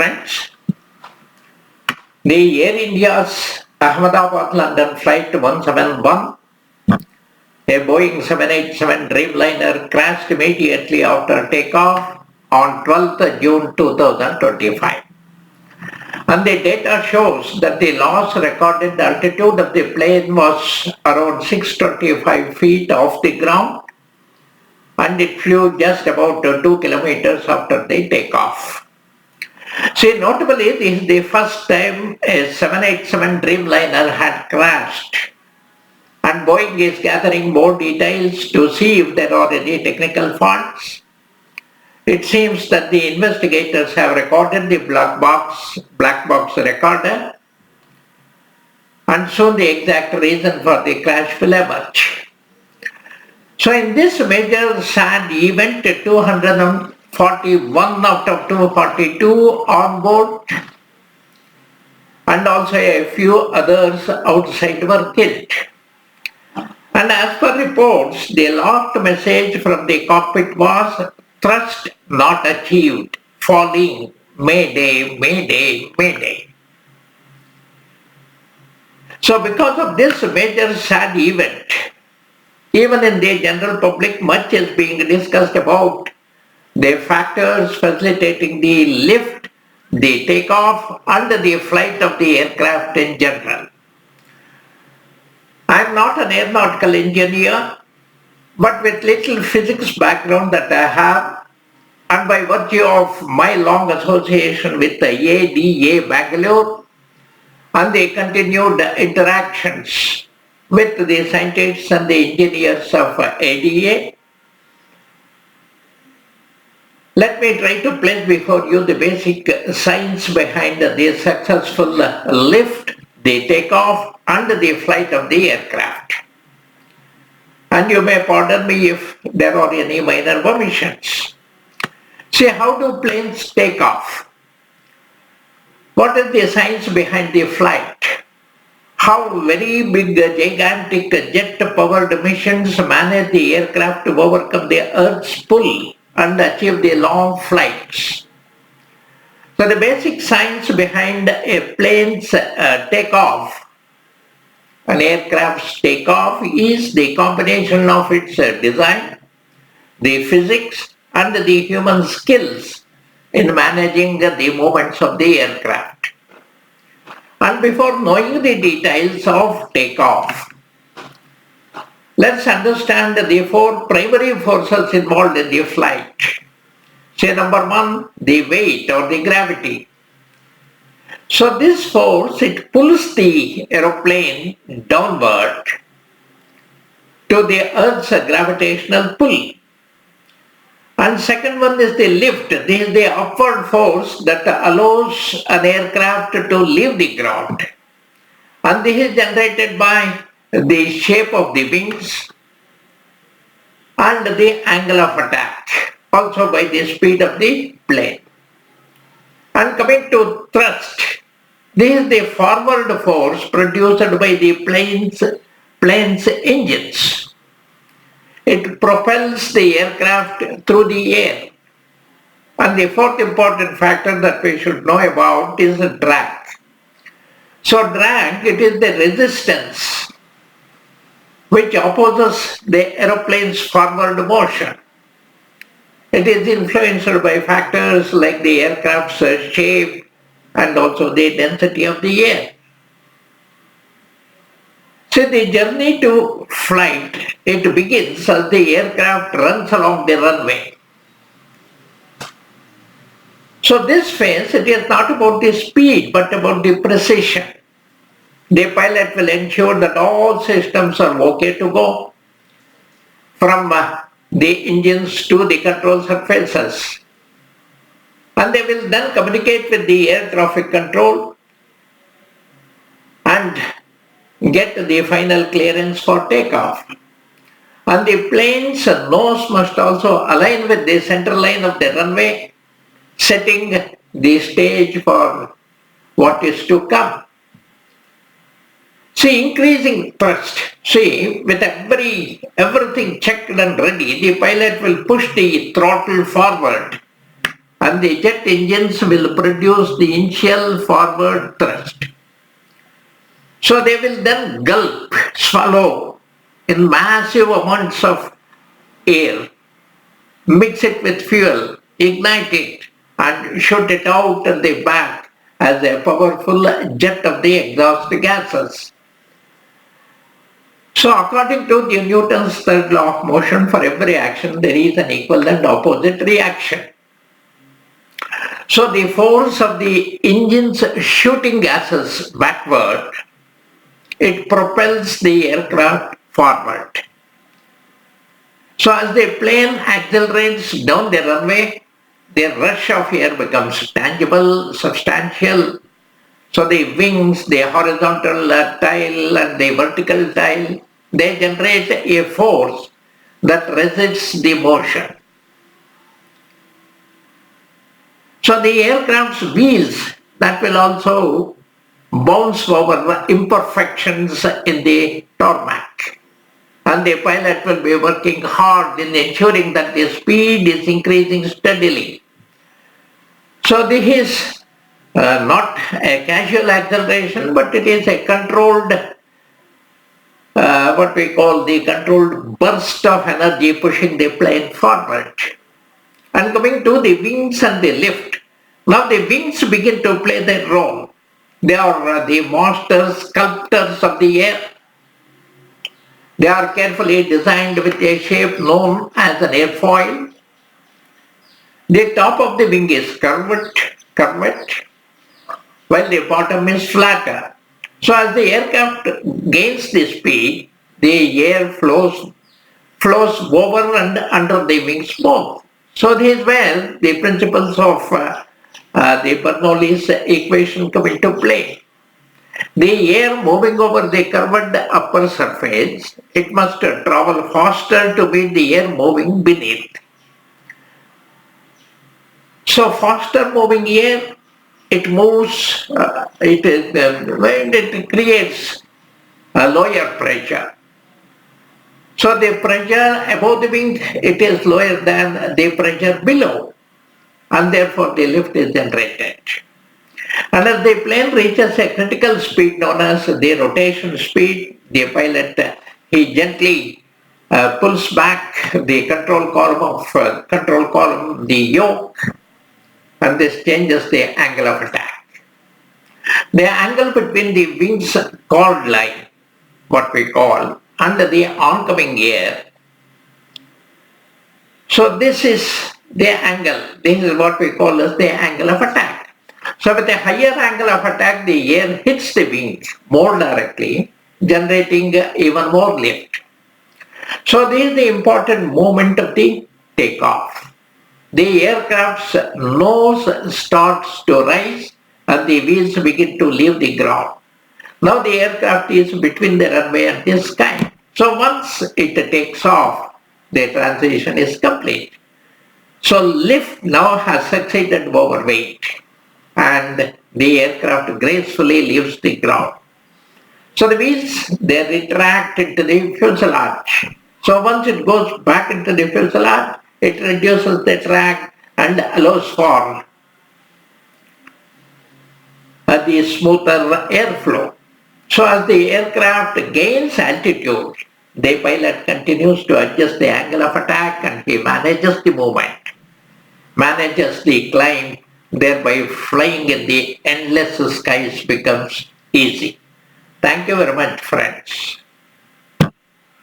friends. The Air India's Ahmedabad-London Flight 171, a Boeing 787 Dreamliner, crashed immediately after takeoff on 12th June 2025. And the data shows that the last recorded altitude of the plane was around 625 feet off the ground, and it flew just about 2 kilometers after the takeoff. See, notably, this is the first time a 787 Dreamliner had crashed, and Boeing is gathering more details to see if there are any technical faults. It seems that the investigators have recorded the black box recorder, and soon the exact reason for the crash will emerge. So in this major sad event, 241 out of 242 on board, and also a few others outside were killed. And as per reports, the last message from the cockpit was "Thrust not achieved, falling, Mayday, Mayday, Mayday." So because of this major sad event, even in the general public, much is being discussed about the factors facilitating the lift, the takeoff, and the flight of the aircraft in general. I am not an aeronautical engineer, but with little physics background that I have, and by virtue of my long association with the ADA Bangalore and the continued interactions with the scientists and the engineers of ADA, let me try to place before you the basic science behind the successful lift, the takeoff, and the flight of the aircraft. And you may pardon me if there are any minor omissions. See, how do planes take off? What is the science behind the flight? How very big, gigantic jet-powered missions manage the aircraft to overcome the Earth's pull and achieve the long flights. So the basic science behind a plane's takeoff, an aircraft's takeoff, is the combination of its design, the physics, and the human skills in managing the movements of the aircraft. And before knowing the details of takeoff, let's understand the four primary forces involved in the flight. Say number one, the weight or the gravity. So this force, it pulls the aeroplane downward to the Earth's gravitational pull. And second one is the lift. This is the upward force that allows an aircraft to leave the ground. And this is generated by the shape of the wings and the angle of attack, also by the speed of the plane. And coming to thrust, this is the forward force produced by the plane's engines. It propels the aircraft through the air. And the fourth important factor that we should know about is drag. So drag, it is the resistance which opposes the aeroplane's forward motion. It is influenced by factors like the aircraft's shape and also the density of the air. So the journey to flight, it begins as the aircraft runs along the runway. So this phase, it is not about the speed but about the precision. The pilot will ensure that all systems are okay to go, from the engines to the control surfaces. And they will then communicate with the air traffic control and get the final clearance for takeoff. And the plane's nose must also align with the center line of the runway, setting the stage for what is to come. See, increasing thrust. See, with everything checked and ready, the pilot will push the throttle forward and the jet engines will produce the initial forward thrust. So they will then gulp, swallow in massive amounts of air, mix it with fuel, ignite it, and shoot it out in the back as a powerful jet of the exhaust gases. So according to the Newton's third law of motion, for every action there is an equal and opposite reaction. So the force of the engine's shooting gases backward, it propels the aircraft forward. So as the plane accelerates down the runway, the rush of air becomes tangible, substantial. So the wings, the horizontal tail and the vertical tail, they generate a force that resists the motion. So the aircraft's wheels, that will also bounce over imperfections in the tarmac. And the pilot will be working hard in ensuring that the speed is increasing steadily. So this is not a casual acceleration, but it is a controlled, what we call the controlled burst of energy pushing the plane forward. And coming to the wings and the lift, now the wings begin to play their role. They are the master sculptors of the air. They are carefully designed with a shape known as an airfoil. The top of the wing is curved, while the bottom is flatter. So as the aircraft gains the speed, the air flows over and under the wings both. So this is where the principles of the Bernoulli's equation come into play. The air moving over the curved upper surface, it must travel faster to meet the air moving beneath. So faster moving air, it moves, it creates a lower pressure. So the pressure above the wing, it is lower than the pressure below, and therefore the lift is generated. And as the plane reaches a critical speed known as the rotation speed, the pilot, he gently pulls back the control column, the yoke, and this changes the angle of attack. The angle between the wings chord line, what we call, and the oncoming air. So this is the angle. This is what we call as the angle of attack. So with a higher angle of attack, the air hits the wings more directly, generating even more lift. So this is the important moment of the takeoff. The aircraft's nose starts to rise and the wheels begin to leave the ground. Now the aircraft is between the runway and the sky. So once it takes off, the transition is complete. So lift now has succeeded over weight, and the aircraft gracefully leaves the ground. So the wheels, they retract into the fuselage. So once it goes back into the fuselage, it reduces the drag and allows for the smoother airflow. So as the aircraft gains altitude, the pilot continues to adjust the angle of attack and he manages the movement, manages the climb, thereby flying in the endless skies becomes easy. Thank you very much, friends.